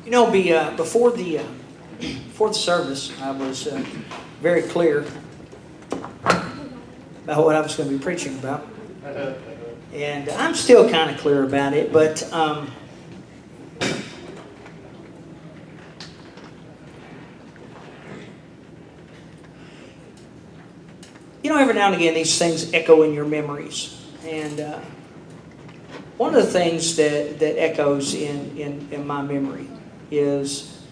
Before the service, I was very clear about what I was going to be preaching about. And I'm still kind of clear about it, but every now and again these things echo in your memories. And one of the things that echoes in my memory is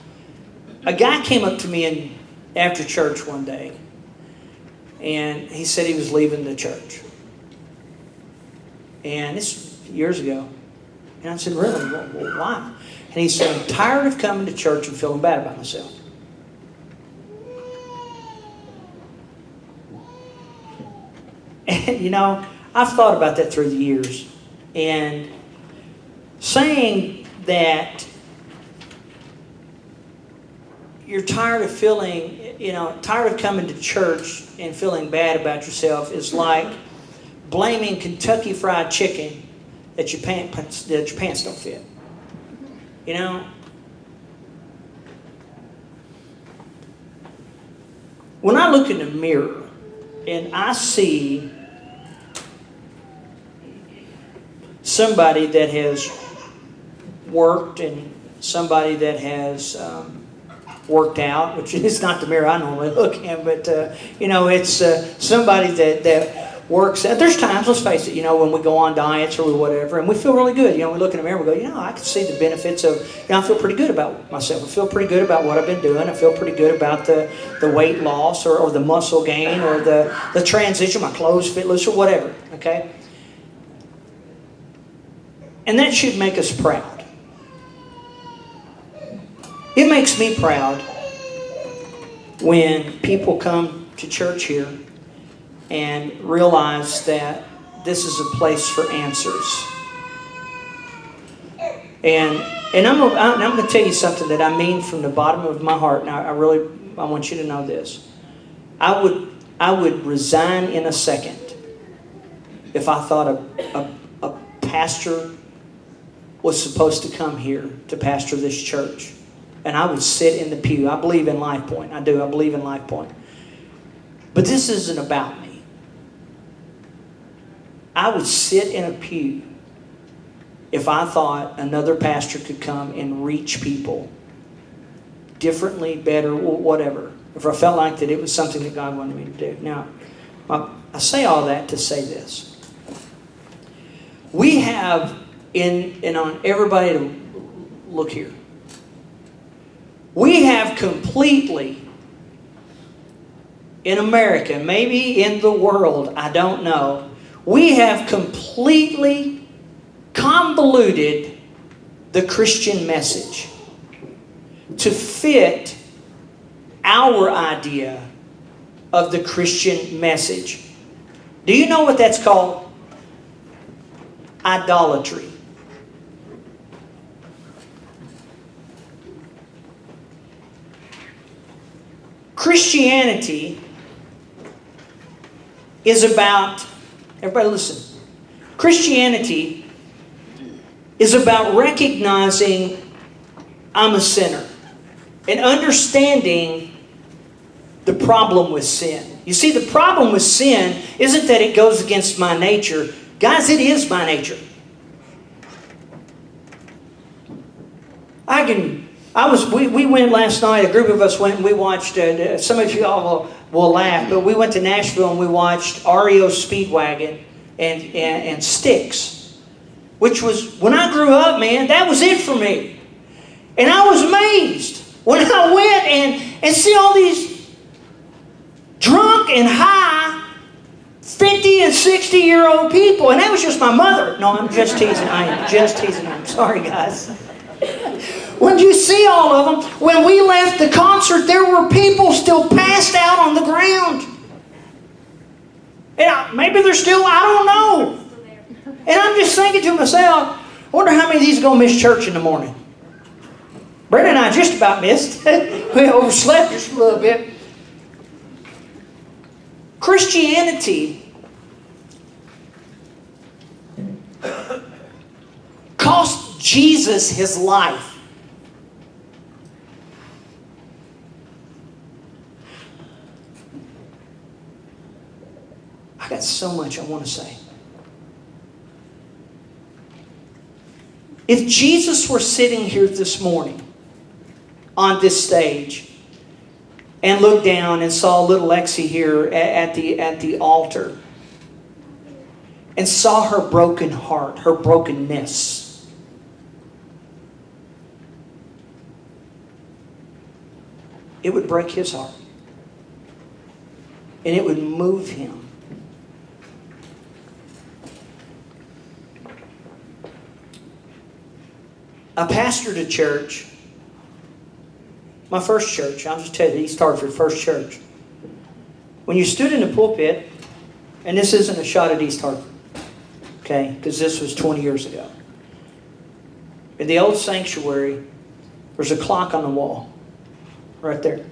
a guy came up to me after church one day, and he said he was leaving the church. And this years ago. And I said, really? Well, why? And he said, I'm tired of coming to church and feeling bad about myself. And, I've thought about that through the years. And saying that you're tired of tired of coming to church and feeling bad about yourself is like blaming Kentucky Fried Chicken that your pants don't fit. When I look in the mirror and I see somebody that has worked and somebody that has worked out, which is not the mirror I normally look in, but it's somebody that works. There's times, let's face it, when we go on diets or whatever, and we feel really good. We look in the mirror and we go, I can see the benefits of, I feel pretty good about myself. I feel pretty good about what I've been doing. I feel pretty good about the weight loss or the muscle gain or the transition. My clothes fit loose or whatever, okay? And that should make us proud. It makes me proud when people come to church here and realize that this is a place for answers. And I'm going to tell you something that I mean from the bottom of my heart. And I want you to know this. I would resign in a second if I thought a pastor was supposed to come here to pastor this church. And I would sit in the pew. I believe in Life Point. I do. I believe in Life Point. But this isn't about me. I would sit in a pew if I thought another pastor could come and reach people differently, better, whatever. If I felt like that it was something that God wanted me to do. Now, I say all that to say this. We have, and on everybody to look here, we have completely, in America, maybe in the world, I don't know, we have completely convoluted the Christian message to fit our idea of the Christian message. Do you know what that's called? Idolatry. Christianity is about, everybody listen, Christianity is about recognizing I'm a sinner and understanding the problem with sin. You see, the problem with sin isn't that it goes against my nature. Guys, it is my nature. We went last night, a group of us went and we watched, some of you all will laugh, but we went to Nashville and we watched REO Speedwagon and Styx, which was, when I grew up, man, that was it for me. And I was amazed when I went and see all these drunk and high 50 and 60-year-old people. And that was just my mother. No, I'm just teasing. I am just teasing. I'm sorry, guys. When you see all of them, when we left the concert, there were people still passed out on the ground. And maybe they're still, I don't know. And I'm just thinking to myself, I wonder how many of these are going to miss church in the morning. Brenda and I just about missed. We overslept just a little bit. Christianity cost Jesus his life. I got so much I want to say. If Jesus were sitting here this morning on this stage and looked down and saw little Lexi here at the altar and saw her broken heart, her brokenness, it would break his heart. And it would move him. I pastored a church, my first church. I'll just tell you, East Hartford, first church. When you stood in the pulpit, and this isn't a shot at East Hartford, okay, because this was 20 years ago. In the old sanctuary, there's a clock on the wall, right there.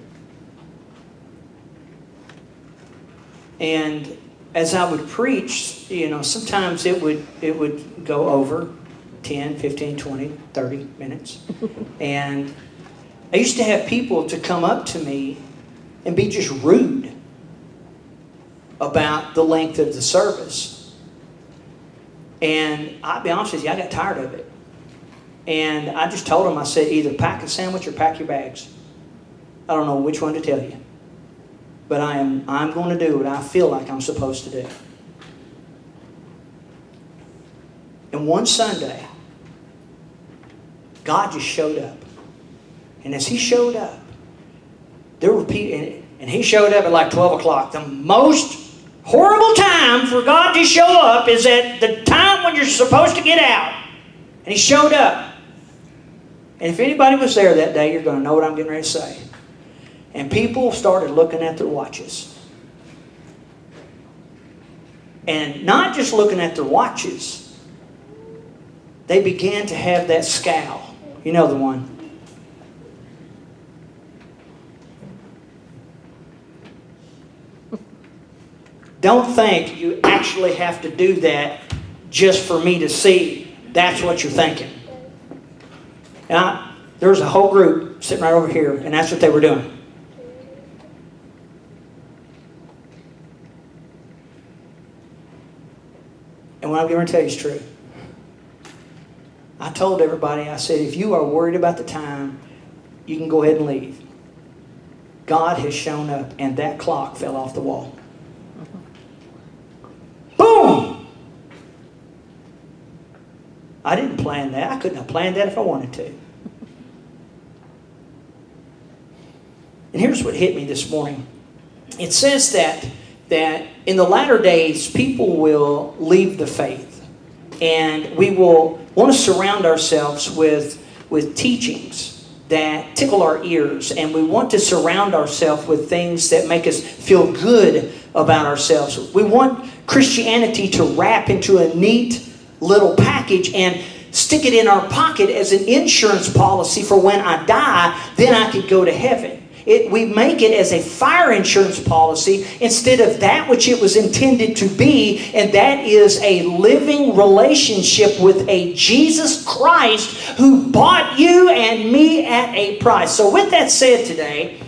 And as I would preach, sometimes it would go over 10, 15, 20, 30 minutes. And I used to have people to come up to me and be just rude about the length of the service. And I'll be honest with you, I got tired of it. And I just told them, I said, either pack a sandwich or pack your bags. I don't know which one to tell you. But I'm going to do what I feel like I'm supposed to do. And one Sunday, God just showed up. And as He showed up, there were people, and He showed up at like 12 o'clock. The most horrible time for God to show up is at the time when you're supposed to get out. And He showed up. And if anybody was there that day, you're going to know what I'm getting ready to say. And people started looking at their watches. And not just looking at their watches, they began to have that scowl. You know the one. Don't think you actually have to do that just for me to see. That's what you're thinking. And there was a whole group sitting right over here, and that's what they were doing. And what I'm going to tell you is true. I told everybody, I said, if you are worried about the time, you can go ahead and leave. God has shown up, and that clock fell off the wall. Boom! I didn't plan that. I couldn't have planned that if I wanted to. And here's what hit me this morning. It says that in the latter days, people will leave the faith. And we will want to surround ourselves with teachings that tickle our ears. And we want to surround ourselves with things that make us feel good about ourselves. We want Christianity to wrap into a neat little package and stick it in our pocket as an insurance policy for when I die, then I could go to heaven. We make it as a fire insurance policy instead of that which it was intended to be, and that is a living relationship with a Jesus Christ who bought you and me at a price. So with that said today,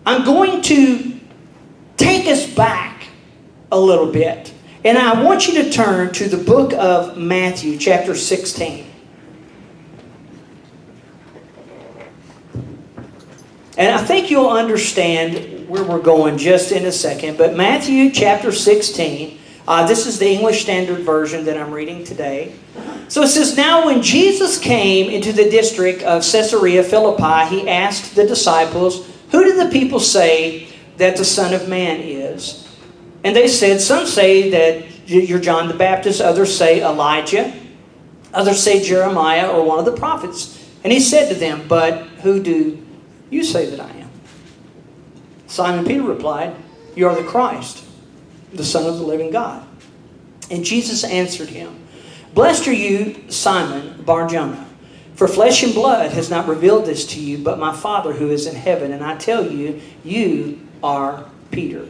I'm going to take us back a little bit. And I want you to turn to the book of Matthew, chapter 16. And I think you'll understand where we're going just in a second. But Matthew chapter 16, this is the English Standard Version that I'm reading today. So it says, "Now when Jesus came into the district of Caesarea Philippi, He asked the disciples, 'Who do the people say that the Son of Man is?' And they said, 'Some say that you're John the Baptist, others say Elijah, others say Jeremiah or one of the prophets.' And He said to them, 'But who do you say that I am?' Simon Peter replied, 'You are the Christ, the Son of the living God.' And Jesus answered him, 'Blessed are you, Simon Bar-Jonah, for flesh and blood has not revealed this to you, but my Father who is in heaven. And I tell you, you are Peter.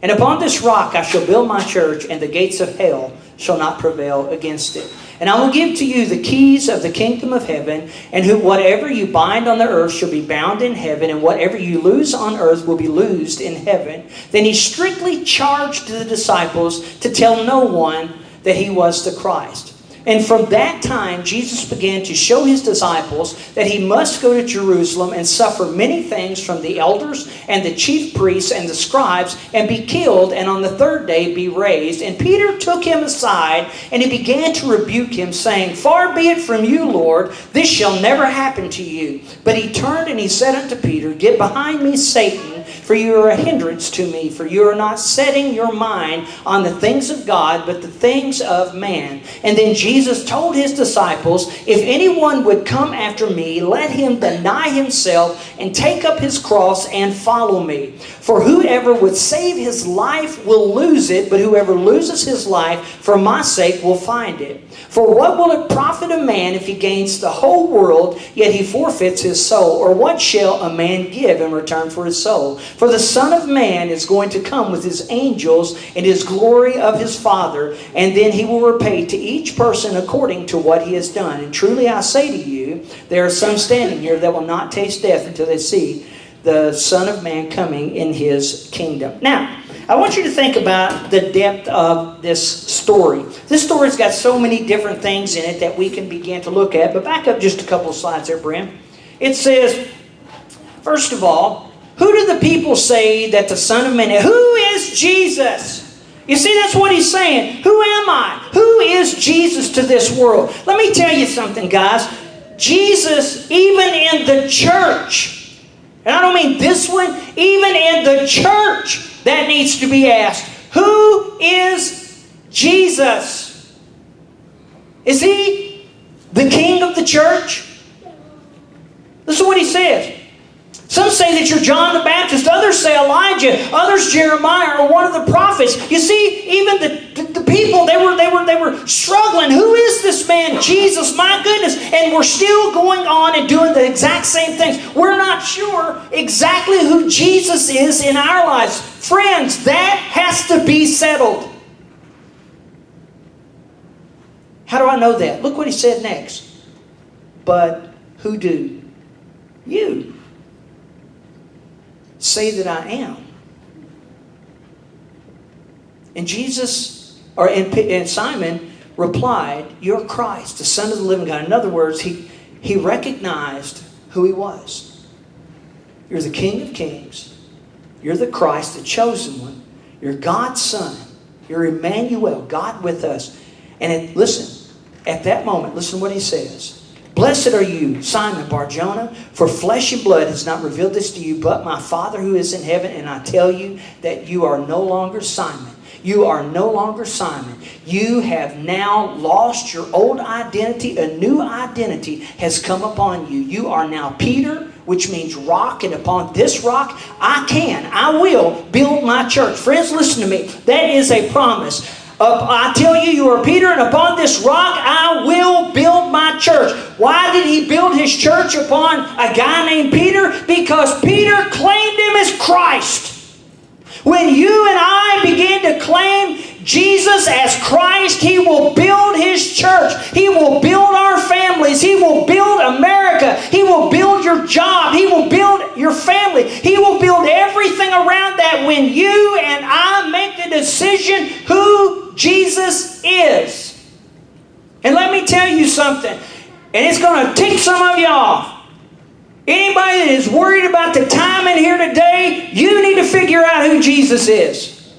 And upon this rock I shall build my church, and the gates of hell shall not prevail against it. And I will give to you the keys of the kingdom of heaven, and whatever you bind on the earth shall be bound in heaven, and whatever you loose on earth will be loosed in heaven. Then he strictly charged the disciples to tell no one that he was the Christ. And from that time, Jesus began to show his disciples that he must go to Jerusalem and suffer many things from the elders and the chief priests and the scribes, and be killed, and on the third day be raised. And Peter took him aside, and he began to rebuke him, saying, Far be it from you, Lord, this shall never happen to you. But he turned and he said unto Peter, Get behind me, Satan, for you are a hindrance to me, for you are not setting your mind on the things of God, but the things of man. And then Jesus told his disciples, If anyone would come after me, let him deny himself and take up his cross and follow me. For whoever would save his life will lose it, but whoever loses his life for my sake will find it. For what will it profit a man if he gains the whole world, yet he forfeits his soul? Or what shall a man give in return for his soul? For the Son of Man is going to come with his angels in his glory of his Father, and then he will repay to each person according to what he has done. And truly I say to you, there are some standing here that will not taste death until they see the Son of Man coming in his kingdom. Now, I want you to think about the depth of this story. This story's got so many different things in it that we can begin to look at. But back up just a couple of slides there, Brim. It says, first of all, who do the people say that the Son of Man is? Who is Jesus? You see, that's what he's saying. Who am I? Who is Jesus to this world? Let me tell you something, guys. Jesus, even in the church, and I don't mean this one, even in the church, that needs to be asked. Who is Jesus? Is he the king of the church? Listen to what he says. Some say that you're John the Baptist. Others say Elijah. Others Jeremiah or one of the prophets. You see, even the people, they were struggling. Who is this man, Jesus? My goodness. And we're still going on and doing the exact same things. We're not sure exactly who Jesus is in our lives. Friends, that has to be settled. How do I know that? Look what he said next. But who do you say that I am? And and Simon replied, You're Christ, the Son of the living God. In other words, he recognized who he was. You're the King of Kings. You're the Christ, the chosen one. You're God's Son. You're Emmanuel, God with us. And listen, at that moment, listen to what he says. Blessed are you, Simon Bar-Jonah, for flesh and blood has not revealed this to you, but my Father who is in heaven. And I tell you that you are no longer Simon. You are no longer Simon. You have now lost your old identity. A new identity has come upon you. You are now Peter, which means rock, and upon this rock I will build my church. Friends, listen to me. That is a promise. I tell you, you are Peter, and upon this rock I will build my church. Why did he build his church upon a guy named Peter? Because Peter claimed him as Christ. When you and I begin to claim Jesus as Christ, he will build his church. He will build our families. He will build America. He will build your job. He will build your family. He will build everything around that when you and I make the decision who Jesus is. And let me tell you something, and it's going to tick some of you off. Anybody that is worried about the time in here today, you need to figure out who Jesus is.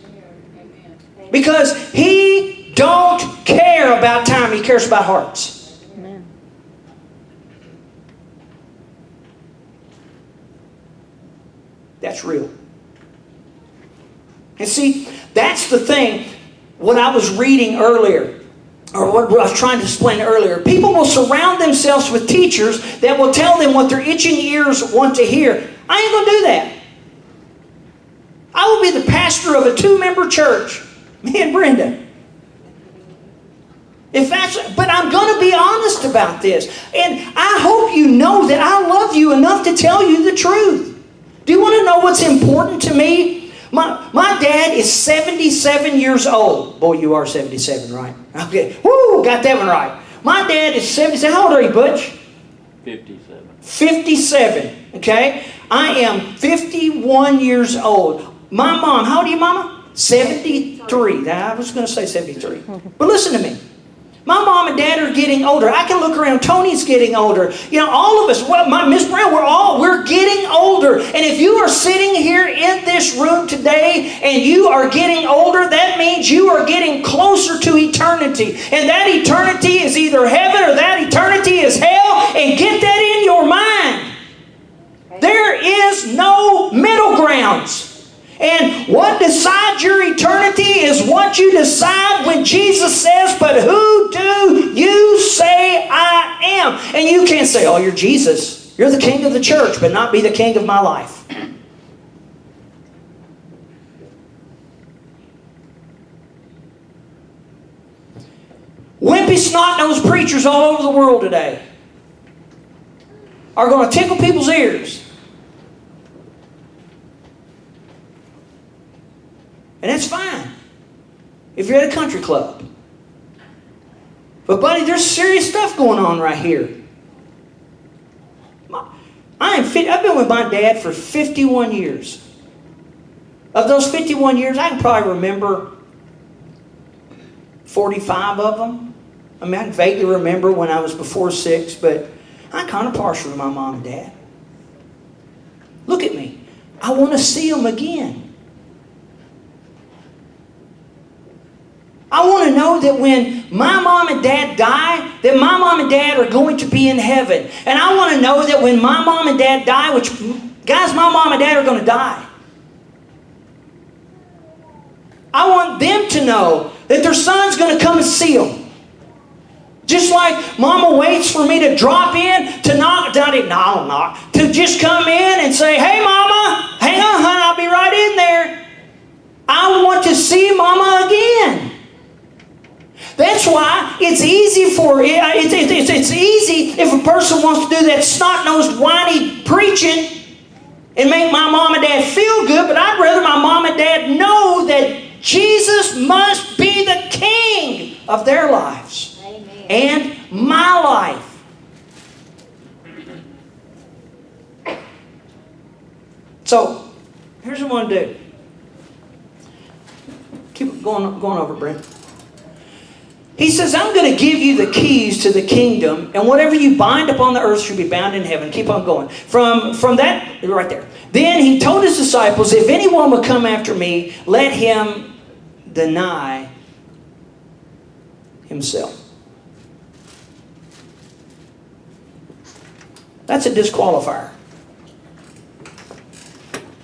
Because he don't care about time. He cares about hearts. Amen. That's real. And see, that's the thing. What I was reading earlier, or what I was trying to explain earlier, people will surround themselves with teachers that will tell them what their itching ears want to hear. I ain't going to do that. I will be the pastor of a 2-member church. Me and Brenda. But I'm going to be honest about this. And I hope you know that I love you enough to tell you the truth. Do you want to know what's important to me? My dad is 77 years old. Boy, you are 77, right? Okay. Woo, got that one right. My dad is 77. How old are you, Butch? 57. 57. Okay? I am 51 years old. My mom, how old are you, Mama? 73. I was going to say 73. But listen to me. My mom and dad are getting older. I can look around. Tony's getting older. You know, all of us, Miss Brown, we're getting older. And if you are sitting here in this room today and you are getting older, that means you are getting closer to eternity. And that eternity is either heaven or that eternity is hell. And get that in your mind. There is no middle grounds. And what decides your eternity is what you decide when Jesus says, "But who do you say I am?" And you can't say, "Oh, you're Jesus. You're the king of the church," but not be the king of my life. Wimpy, snot-nosed preachers all over the world today are going to tickle people's ears. And that's fine if you're at a country club. But buddy, there's serious stuff going on right here. I've been with my dad for 51 years. Of those 51 years, I can probably remember 45 of them. I mean, I can vaguely remember when I was before 6, but I'm kind of partial to my mom and dad. Look at me. I want to see them again. I want to know that when my mom and dad die, that my mom and dad are going to be in heaven. And I want to know that when my mom and dad die, which, guys, my mom and dad are going to die. I want them to know that their son's going to come and see them. Just like Mama waits for me to drop in, to just come in and say, "Hey, Mama, hang on, hon, I'll be right in there." I want to see Mama again. That's why it's easy it's easy if a person wants to do that snot-nosed, whiny preaching and make my mom and dad feel good, but I'd rather my mom and dad know that Jesus must be the king of their lives. Amen. And my life. So, here's what I want to do. Keep going over, Brent. He says, "I'm going to give you the keys to the kingdom, and whatever you bind upon the earth should be bound in heaven." Keep on going. From that, right there. Then he told his disciples, "If anyone will come after me, let him deny himself." That's a disqualifier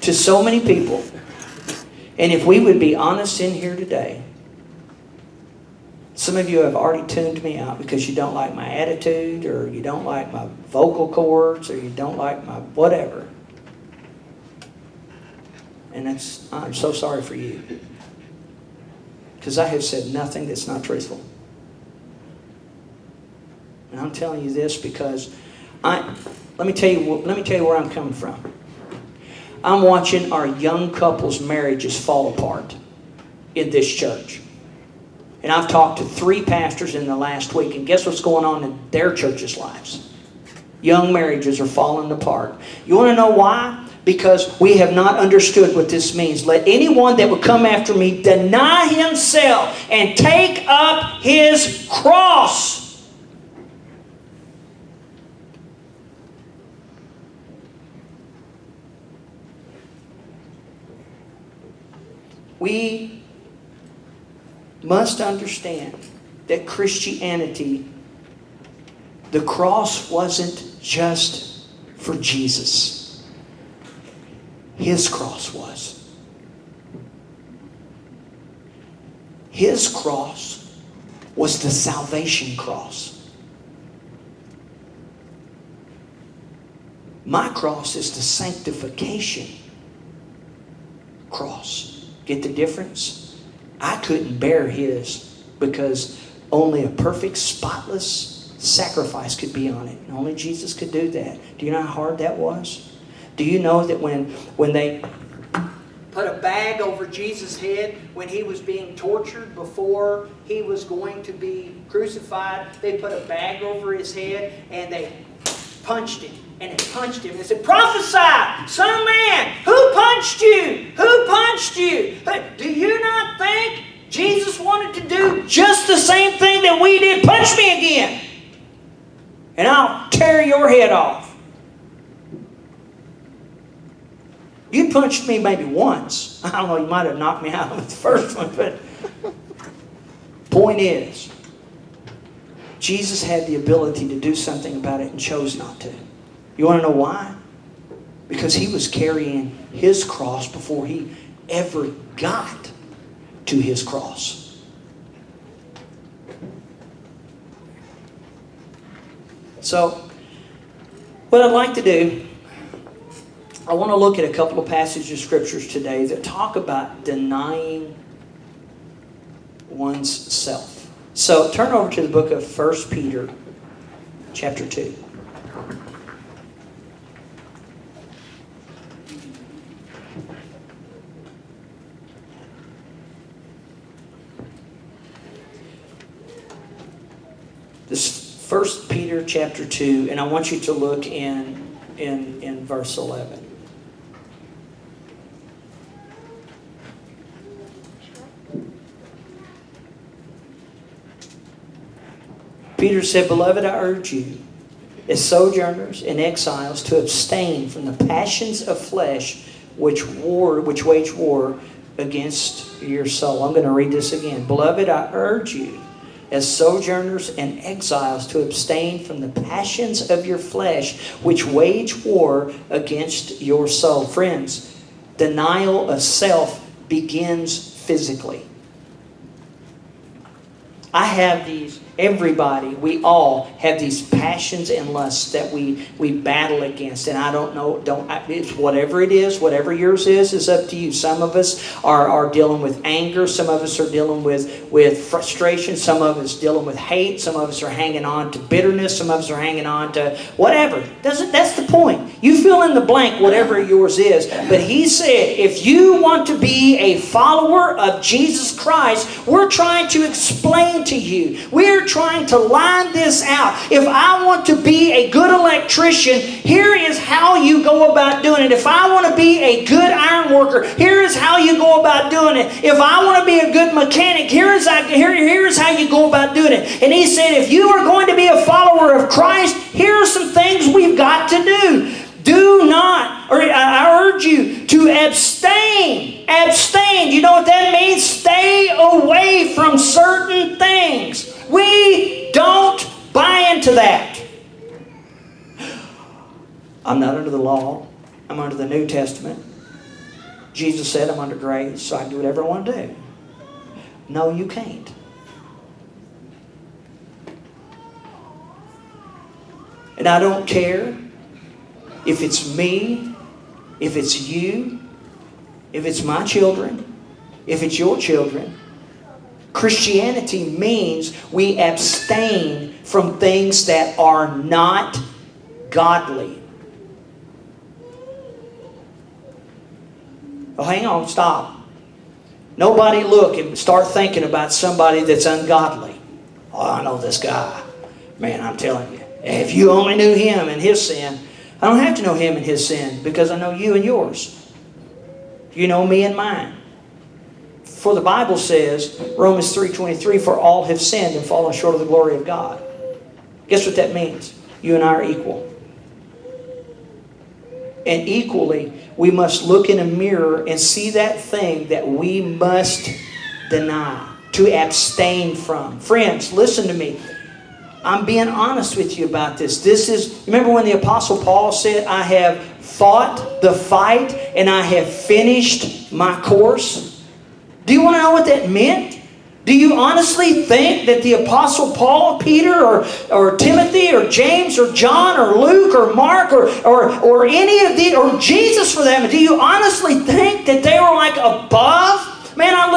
to so many people. And if we would be honest in here today, some of you have already tuned me out because you don't like my attitude, or you don't like my vocal cords, or you don't like my whatever. And I'm so sorry for you. Because I have said nothing that's not truthful. And I'm telling you this because let me tell you where I'm coming from. I'm watching our young couples' marriages fall apart in this church. And I've talked to 3 pastors in the last week, and guess what's going on in their churches' lives? Young marriages are falling apart. You want to know why? Because we have not understood what this means. Let anyone that would come after me deny himself and take up his cross. We must understand that Christianity, the cross wasn't just for Jesus. His cross was. His cross was the salvation cross. My cross is the sanctification cross. Get the difference? I couldn't bear his because only a perfect, spotless sacrifice could be on it. And only Jesus could do that. Do you know how hard that was? Do you know that when they put a bag over Jesus' head when he was being tortured before he was going to be crucified. They put a bag over his head and they punched him. And they punched him. They said, prophesy, son of man, who punched you? Who punched you? Do you not think Jesus wanted to do just the same thing that we did? Punch me again, and I'll tear your head off. You punched me maybe once. I don't know, you might have knocked me out with the first one, but point is, Jesus had the ability to do something about it and chose not to. You want to know why? Because he was carrying his cross before he ever got to his cross. So, what I'd like to do, I want to look at a couple of passages of scriptures today that talk about denying one's self. So, turn over to the book of 1 Peter, chapter 2. This 1 Peter chapter 2, and I want you to look in verse 11. Peter said, Beloved, I urge you, as sojourners and exiles, to abstain from the passions of flesh which wage war against your soul. I'm going to read this again. Beloved, I urge you, as sojourners and exiles, to abstain from the passions of your flesh, which wage war against your soul. Friends, denial of self begins physically. I have these, everybody, we all have these passions and lusts that we battle against. And I don't know, it's whatever it is, whatever yours is up to you. Some of us are dealing with anger. Some of us are dealing with frustration. Some of us dealing with hate. Some of us are hanging on to bitterness. Some of us are hanging on to whatever. That's the point. You fill in the blank, whatever yours is. But he said, if you want to be a follower of Jesus Christ, we're trying to explain to you. We're trying to line this out. If I want to be a good electrician, here is how you go about doing it. If I want to be a good iron worker, here is how you go about doing it. If I want to be a good mechanic, here is how you go about doing it. And he said, if you are going to be a follower of Christ, here are some things we've got to do. Do not, or I urge you to abstain. Abstain. You know what that means? Stay away from certain things. We don't buy into that. I'm not under the law. I'm under the New Testament. Jesus said I'm under grace, so I can do whatever I want to do. No, you can't. And I don't care if it's me, if it's you, if it's my children, if it's your children. Christianity means we abstain from things that are not godly. Oh, hang on, stop. Nobody look and start thinking about somebody that's ungodly. Oh, I know this guy. Man, I'm telling you. If you only knew him and his sin. I don't have to know him and his sin because I know you and yours. You know me and mine. For the Bible says, Romans 3:23, for all have sinned and fallen short of the glory of God. Guess what that means? You and I are equal. And equally, we must look in a mirror and see that thing that we must deny, to abstain from. Friends, listen to me. I'm being honest with you about this. Remember when the Apostle Paul said, I have fought the fight and I have finished my course? Do you want to know what that meant? Do you honestly think that the Apostle Paul, Peter, or Timothy, or James, or John, or Luke, or Mark, or any of these, or Jesus for them, do you honestly think that they were like above? Man, I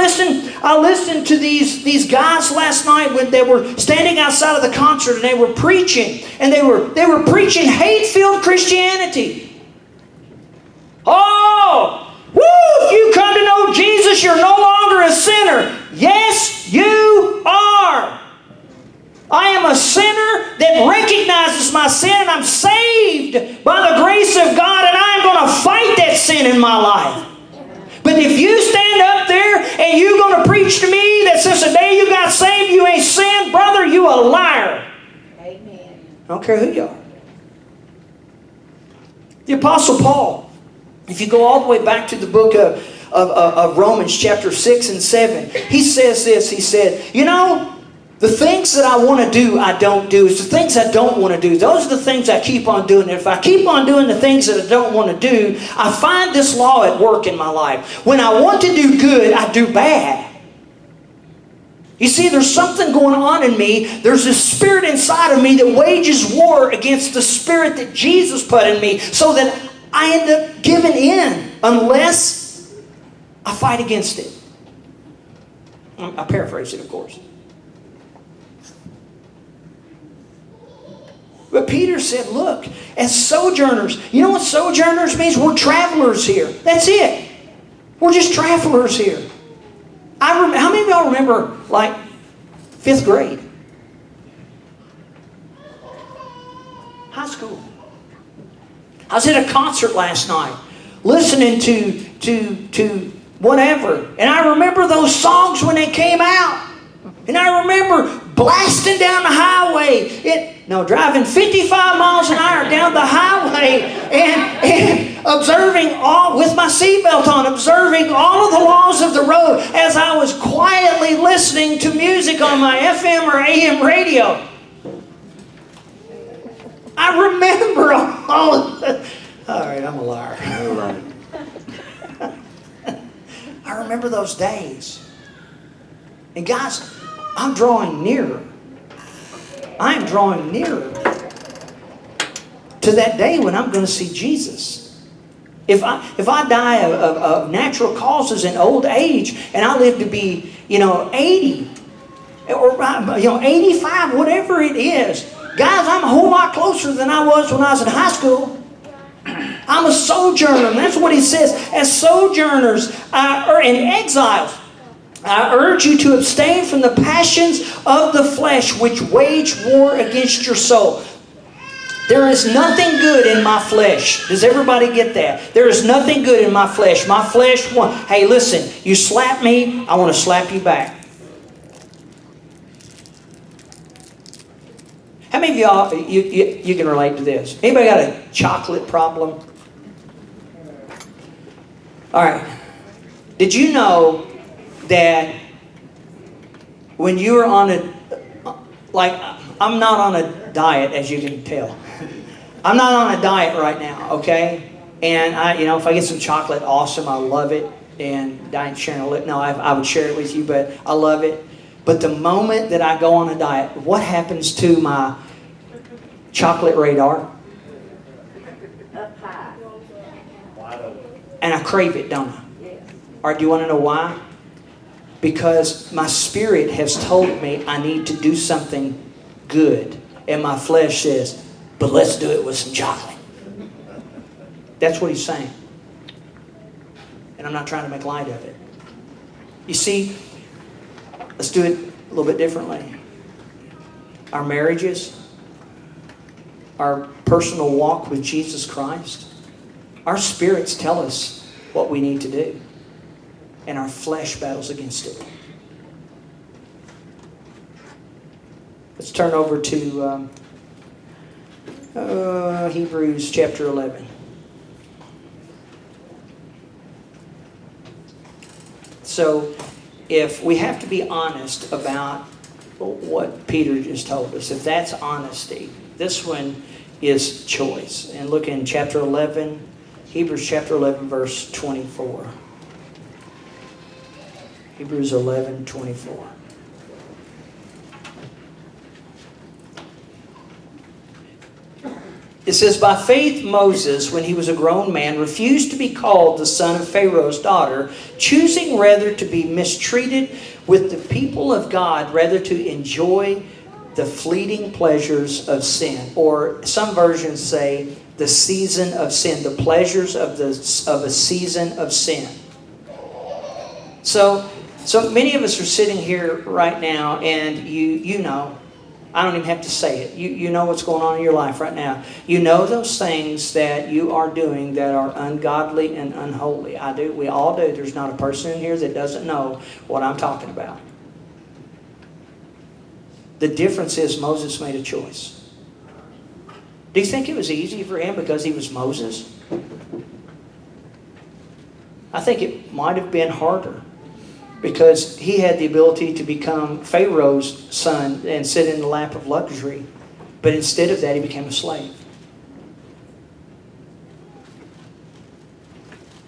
listened to these guys last night when they were standing outside of the concert and they were preaching. And they were preaching hate-filled Christianity. Oh! Woo! If you come to know on Jesus, you're no longer a sinner. Yes, you are. I am a sinner that recognizes my sin. I'm saved by the grace of God, and I am going to fight that sin in my life. But if you stand up there and you're going to preach to me that since the day you got saved you ain't sinned, brother, you a liar. Amen. I don't care who you are. The Apostle Paul, if you go all the way back to the book of Romans chapter 6 and 7, he says this. He said, you know, the things that I want to do, I don't do. It's the things I don't want to do. Those are the things I keep on doing. And if I keep on doing the things that I don't want to do, I find this law at work in my life. When I want to do good, I do bad. You see, there's something going on in me. There's a spirit inside of me that wages war against the spirit that Jesus put in me, so that I end up giving in unless I fight against it. I paraphrase it, of course. But Peter said, look, as sojourners, you know what sojourners means? We're travelers here. That's it. We're just travelers here. How many of y'all remember, like, 5th grade? High school. I was at a concert last night, listening to whatever. And I remember those songs when they came out. And I remember blasting down the highway. Driving 55 miles an hour down the highway and observing all, with my seatbelt on, observing all of the laws of the road as I was quietly listening to music on my FM or AM radio. I remember all of that. All right, I'm a liar. I remember those days. And guys, I'm drawing nearer. I am drawing nearer to that day when I'm going to see Jesus. If I die of natural causes in old age and I live to be, 80 or 85, whatever it is, guys, I'm a whole lot closer than I was when I was in high school. I'm a sojourner. And that's what he says. As sojourners and exiles, I urge you to abstain from the passions of the flesh which wage war against your soul. There is nothing good in my flesh. Does everybody get that? There is nothing good in my flesh. My flesh wants, hey, listen, you slap me, I want to slap you back. How many of y'all, you can relate to this? Anybody got a chocolate problem? All right. Did you know that when you are on I'm not on a diet, as you can tell. I'm not on a diet right now, okay? And if I get some chocolate, awesome, I love it. And I ain't sharing it. No, I would share it with you, but I love it. But the moment that I go on a diet, what happens to my chocolate radar? Up high. And I crave it, don't I? Yes. Or do you want to know why? Because my spirit has told me I need to do something good. And my flesh says, but let's do it with some chocolate. That's what he's saying. And I'm not trying to make light of it. You see, let's do it a little bit differently. Our marriages, our personal walk with Jesus Christ, our spirits tell us what we need to do. And our flesh battles against it. Let's turn over to Hebrews chapter 11. So, if we have to be honest about what Peter just told us, if that's honesty, this one is choice. And look in chapter 11, Hebrews chapter 11, verse 24. Hebrews 11:24. It says, by faith Moses, when he was a grown man, refused to be called the son of Pharaoh's daughter, choosing rather to be mistreated with the people of God, rather to enjoy the fleeting pleasures of sin. Or some versions say the season of sin, the pleasures of a season of sin. So many of us are sitting here right now, and you know, I don't even have to say it. You know what's going on in your life right now. You know those things that you are doing that are ungodly and unholy. I do. We all do. There's not a person in here that doesn't know what I'm talking about. The difference is Moses made a choice. Do you think it was easy for him because he was Moses? I think it might have been harder, because he had the ability to become Pharaoh's son and sit in the lap of luxury. But instead of that, he became a slave.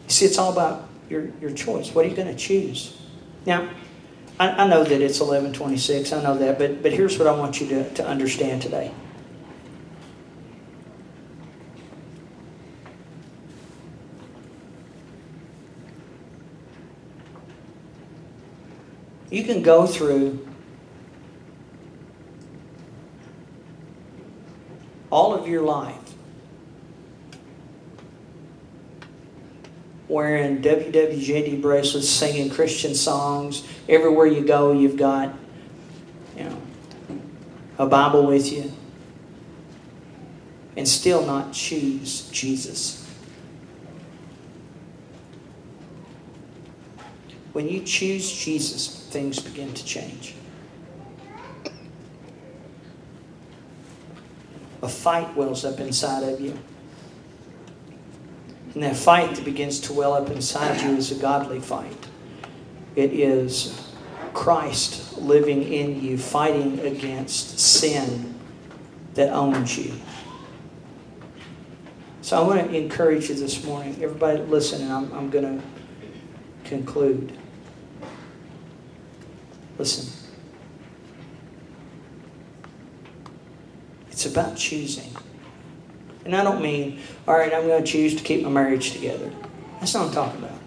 You see, it's all about your choice. What are you going to choose? Now, I know that it's 11:26. I know that. But here's what I want you to understand today. You can go through all of your life wearing WWJD bracelets, singing Christian songs. Everywhere you go, you've got, a Bible with you, and still not choose Jesus. When you choose Jesus, things begin to change. A fight wells up inside of you. And that fight that begins to well up inside you is a godly fight. It is Christ living in you, fighting against sin that owns you. So I want to encourage you this morning. Everybody listen, and I'm going to conclude. Listen. It's about choosing. And I don't mean, all right, I'm going to choose to keep my marriage together. That's not what I'm talking about.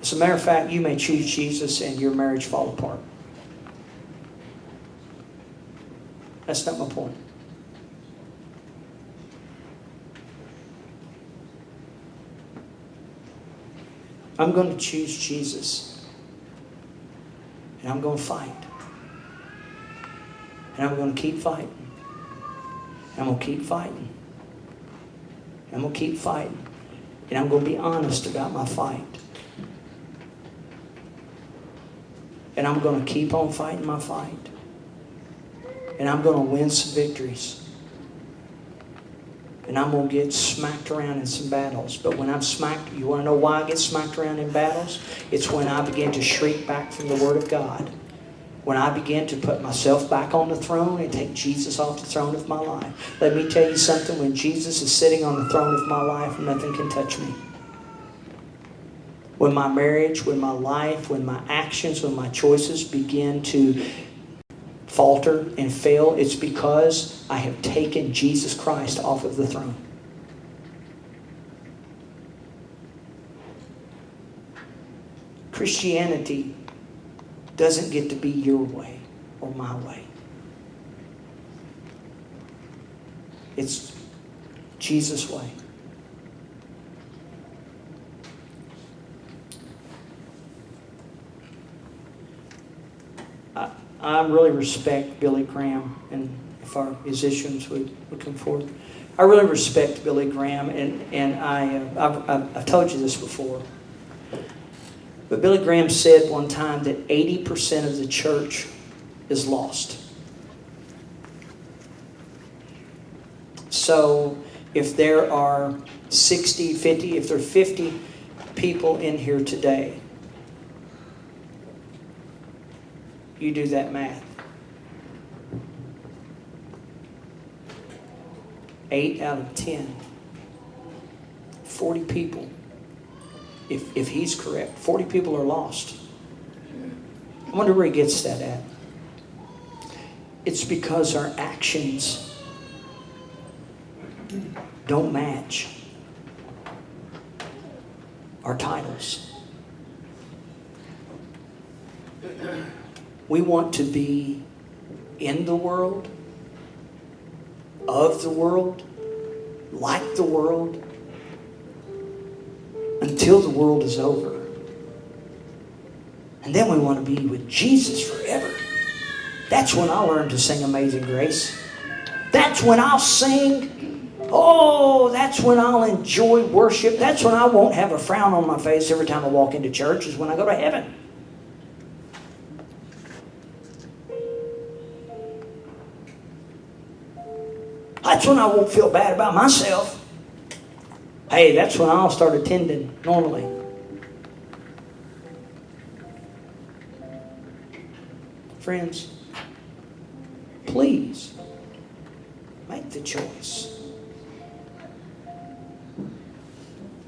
As a matter of fact, you may choose Jesus and your marriage fall apart. That's not my point. I'm going to choose Jesus. And I'm going to fight. And I'm going to keep fighting. And I'm going to keep fighting. And I'm going to keep fighting. And I'm going to be honest about my fight. And I'm going to keep on fighting my fight. And I'm going to win some victories. And I'm going to get smacked around in some battles. But when I'm smacked, you want to know why I get smacked around in battles? It's when I begin to shrink back from the Word of God. When I begin to put myself back on the throne and take Jesus off the throne of my life. Let me tell you something. When Jesus is sitting on the throne of my life, nothing can touch me. When my marriage, when my life, when my actions, when my choices begin to falter and fail, it's because I have taken Jesus Christ off of the throne. Christianity doesn't get to be your way or my way. It's Jesus' way. I really respect Billy Graham, and if our musicians would come forward. I really respect Billy Graham, and I've told you this before. But Billy Graham said one time that 80% of the church is lost. So if there are 60, 50, if there are 50 people in here today, you do that math. 8 out of 10. 40 people. If he's correct, 40 people are lost. I wonder where he gets that at. It's because our actions don't match our titles. We want to be in the world, of the world, like the world, until the world is over. And then we want to be with Jesus forever. That's when I'll learn to sing Amazing Grace. That's when I'll sing. Oh, that's when I'll enjoy worship. That's when I won't have a frown on my face every time I walk into church, is when I go to heaven. That's when I won't feel bad about myself. Hey, that's when I'll start attending normally. Friends, please make the choice.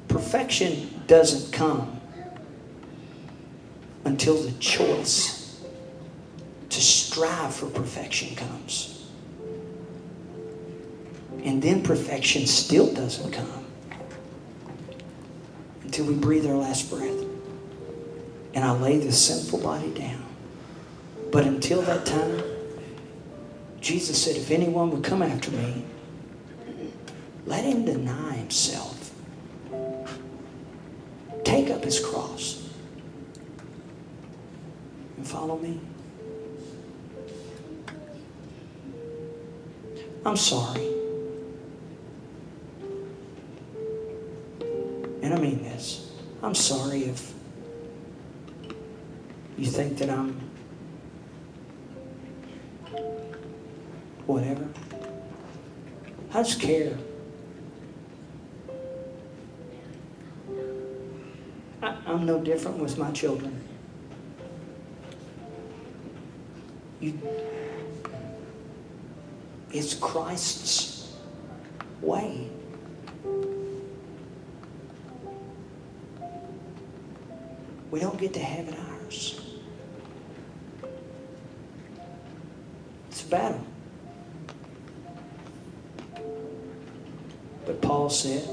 Perfection doesn't come until the choice to strive for perfection comes. And then perfection still doesn't come until we breathe our last breath and I lay this sinful body down. But until that time, Jesus said, if anyone would come after me, let him deny himself. Take up his cross and follow me. I'm sorry. And I mean this. I'm sorry if you think that I'm whatever. I just care. I'm no different with my children. It's Christ's way. We don't get to have it ours. It's a battle. But Paul said,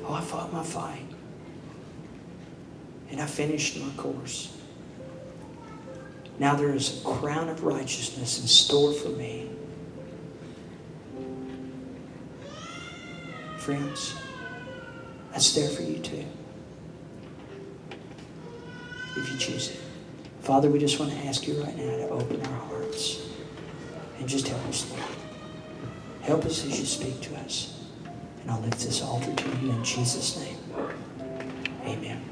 oh, I fought my fight. And I finished my course. Now there is a crown of righteousness in store for me. Friends, that's there for you too. If you choose it. Father, we just want to ask you right now to open our hearts and just help us, Lord. Help us as you speak to us. And I'll lift this altar to you in Jesus' name. Amen.